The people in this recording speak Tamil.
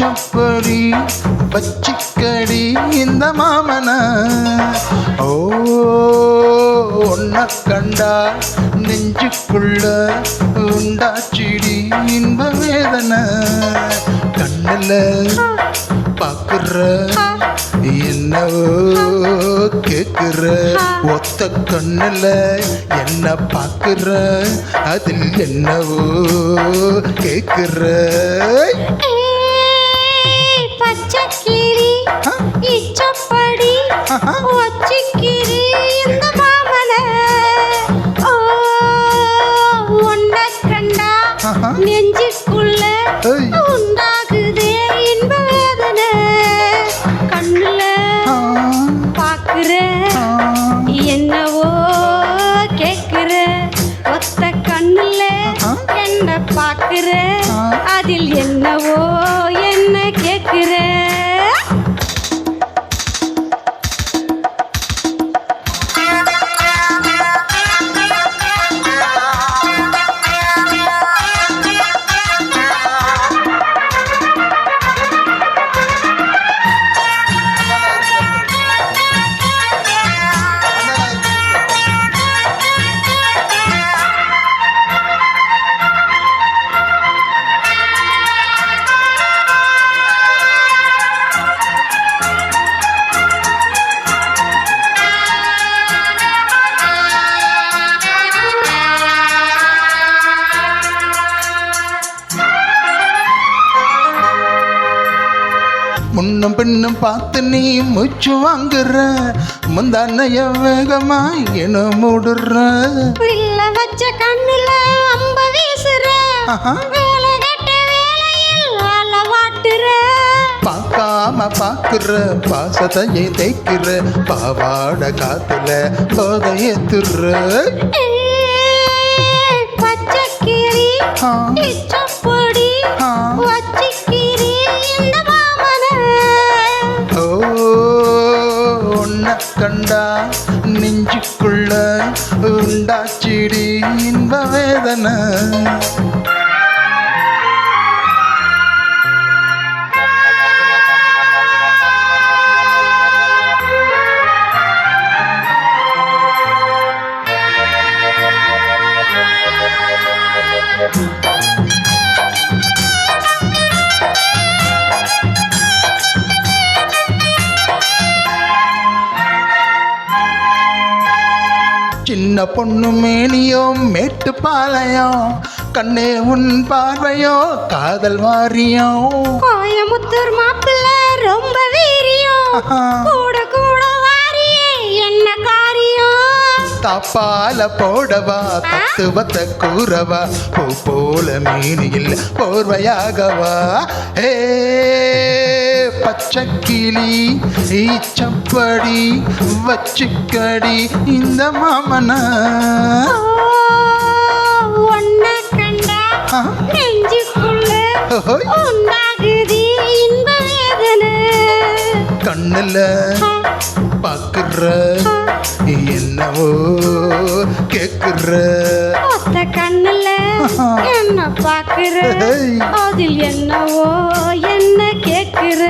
இச்சப்படி பச்சிக்கடி இந்த மாமன ஓ ஒன்ன கண்டா நெஞ்சுக்குள்ள உண்டாச்சிடி இன்ப வேதனை கண்ணுல பாக்குற என்னவோ கேக்குற ஒத்த கண்ணுல என்ன பாக்குற அதில் என்னவோ கேக்குற பச்சைக்கிளி இச்சப்படி வச்சிக்கிரி இந்த மாமல ஒன்ன கண்டா நெஞ்சுக்குள்ள உண்டாகுதே இன்ப வேதனை கண்ணுல பாக்குற என்னவோ கேக்குற ஒத்த கண்ணுல என்ன பாக்குற அதில் என்னவோ என்ன கேக்குற முன்னும் பின்னும் பார்த்து நீ மூச்சு வாங்குற முந்தானைய வேகமா என்ன மூடுற வில்ல வச்ச கண்ணுல அம்ப வீசுற வேலை கட்ட வேலையில் அளவாட்டுற பார்க்காம பாக்குற பாசத்தையை தேய்க்கிற பாவாட காத்துல போதையத்துற பச்சைக்கிளி இச்சப்படி வச்சிக்கிரி இந்த மாமன ஒன்ன கண்டா நெஞ்சுக்குள்ள உண்டாச்சிடி இன்ப வேதனை சின்ன பொண்ணு மேனியோ மேட்டு பாளையம் கண்ணே உன் பார்வையோ காதல் வாரியோ கோயமுத்தூர் மாப்பிள்ள ரொம்ப வீரியம் கூட கூட வாரியே என்ன காரியம் தாப்பால போடவா தத்துவத்தை கூறவா பூ போல மீனியில் போர்வையாகவா ஏ பச்சைக்கிளி ஈச்சப்படி வச்சுக்கடி இந்த மாமன ஒன்ன கண்டா நெஞ்சுக்குள்ள உண்டாகுது இன்ப வேதனை கண்ணுல பாக்குற என்னவோ கேக்குற ஒத்த கண்ணுல என்ன பாக்குற அதில் என்னவோ என்ன கேக்குற